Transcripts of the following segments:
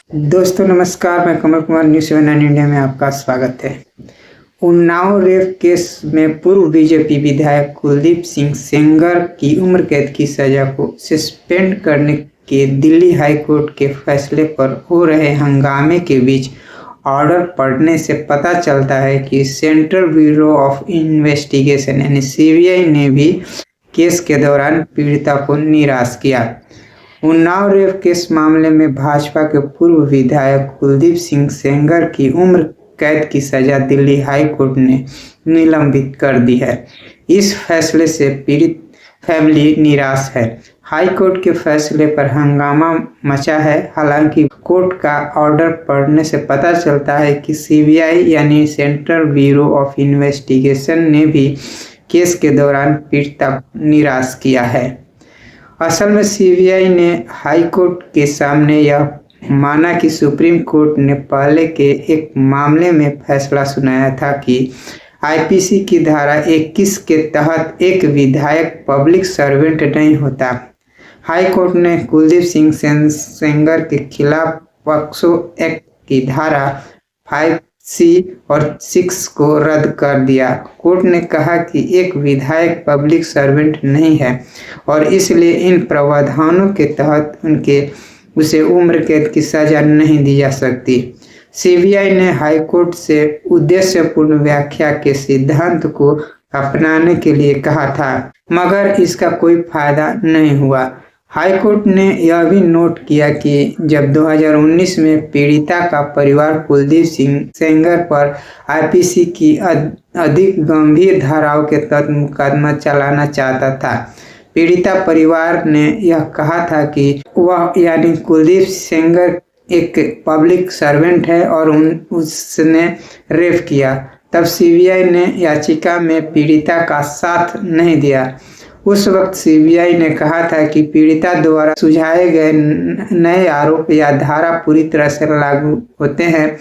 दोस्तों नमस्कार, मैं कमल कुमार न्यूज़ 7 इंडिया में आपका स्वागत है। उन्नाव रेप केस में पूर्व बीजेपी विधायक कुलदीप सिंह सेंगर की उम्र कैद की सजा को सस्पेंड करने के दिल्ली हाई कोर्ट के फैसले पर हो रहे हंगामे के बीच ऑर्डर पढ़ने से पता चलता है कि सेंट्रल ब्यूरो ऑफ इन्वेस्टिगेशन यानी सीबीआई ने भी केस के दौरान पीड़िता को निराश किया। उन्नाव रेप केस मामले में भाजपा के पूर्व विधायक कुलदीप सिंह सेंगर की उम्र कैद की सजा दिल्ली हाई कोर्ट ने निलंबित कर दी है। इस फैसले से पीड़ित फैमिली निराश है। हाई कोर्ट के फैसले पर हंगामा मचा है। हालांकि कोर्ट का ऑर्डर पढ़ने से पता चलता है कि सीबीआई यानी सेंट्रल ब्यूरो ऑफ इन्वेस्टिगेशन ने भी केस के दौरान पीड़िता को निराश किया है। असल में सीबीआई ने हाई कोर्ट के सामने यह माना कि सुप्रीम कोर्ट ने पहले के एक मामले में फैसला सुनाया था कि आईपीसी की धारा 21 के तहत एक विधायक पब्लिक सर्वेंट नहीं होता। हाई कोर्ट ने कुलदीप सिंह सेंगर के खिलाफ पॉक्सो एक्ट की धारा 5C और 6 को रद्द कर दिया। कोर्ट ने कहा कि एक विधायक पब्लिक सर्वेंट नहीं है और इसलिए इन प्रावधानों के तहत उसे उम्र कैद की सजा नहीं दी जा सकती। सीबीआई ने हाई कोर्ट से उद्देश्यपूर्ण व्याख्या के सिद्धांत को अपनाने के लिए कहा था, मगर इसका कोई फायदा नहीं हुआ। हाई कोर्ट ने यह भी नोट किया कि जब 2019 में पीड़िता का परिवार कुलदीप सिंह सेंगर पर आईपीसी की अधिक गंभीर धाराओं के तहत मुकदमा चलाना चाहता था। पीड़िता परिवार ने यह कहा था कि वह यानी कुलदीप सेंगर एक पब्लिक सर्वेंट है और उसने रेप किया। तब सीबीआई ने याचिका में पीड़िता का साथ नहीं दिया। उस वक्त सीबीआई ने कहा था कि पीड़िता द्वारा सुझाए गए नए आरोप या धारा पूरी तरह से लागू होते हैं।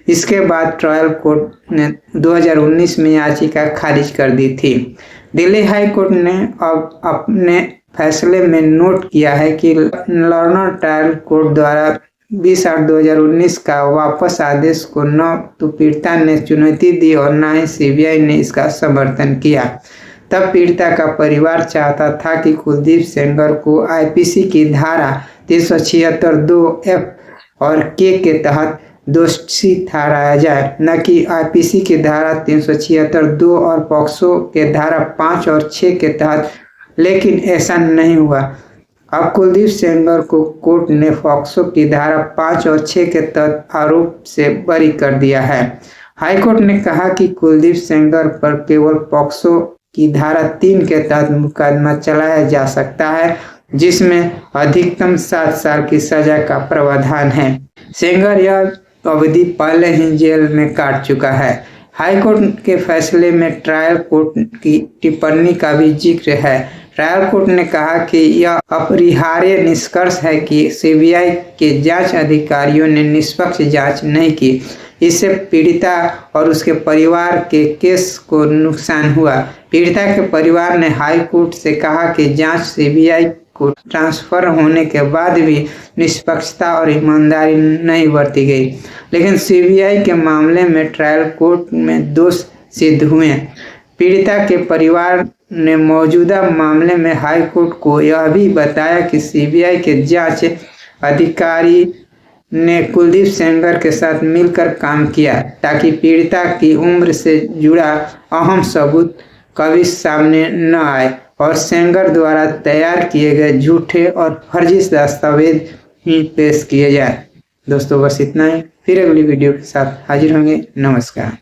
इसके बाद ट्रायल कोर्ट ने 2019 में याचिका खारिज कर दी थी। दिल्ली हाई कोर्ट ने अब अपने फैसले में नोट किया है कि लर्नर ट्रायल कोर्ट द्वारा 20/8/2019 का वापस आदेश को न तो पीड़िता ने चुनौती दी और न ही सीबीआई ने इसका समर्थन किया। तब पीड़िता का परिवार चाहता था कि कुलदीप सेंगर को आईपीसी की धारा 376(2)F और K के तहत दोषी ठहराया जाए, न कि आईपीसी की धारा 376(2) और पॉक्सो के धारा 5 और 6 के तहत। लेकिन ऐसा नहीं हुआ। अब कुलदीप सेंगर को कोर्ट ने पॉक्सो की धारा 5 और 6 के तहत आरोप से बरी कर दिया है। हाईकोर्ट ने कहा कि कुलदीप सेंगर पर केवल पॉक्सो की धारा 3 के तहत मुकदमा चलाया जा सकता है, जिसमें अधिकतम 7 साल की सजा का प्रावधान है। सेंगर यह अवधि पहले ही जेल में काट चुका है। हाईकोर्ट के फैसले में ट्रायल कोर्ट की टिप्पणी का भी जिक्र है। ट्रायल कोर्ट ने कहा कि यह अपरिहार्य निष्कर्ष है कि सीबीआई के जांच अधिकारियों ने निष्पक्ष जांच नहीं की। इससे पीड़िता और उसके परिवार के केस को नुकसान हुआ। पीड़िता के परिवार ने हाई कोर्ट से कहा कि जांच सीबीआई को ट्रांसफर होने के बाद भी निष्पक्षता और ईमानदारी नहीं बरती गई। लेकिन सीबीआई के मामले में ट्रायल कोर्ट में दोष सिद्ध हुए। पीड़िता के परिवार ने मौजूदा मामले में हाई कोर्ट को यह भी बताया कि सीबीआई के जांच अधिकारी ने कुलदीप सेंगर के साथ मिलकर काम किया ताकि पीड़िता की उम्र से जुड़ा अहम सबूत कभी सामने न आए और सेंगर द्वारा तैयार किए गए झूठे और फर्जी दस्तावेज ही पेश किए जाए। दोस्तों बस इतना ही। फिर अगली वीडियो के साथ हाजिर होंगे। नमस्कार।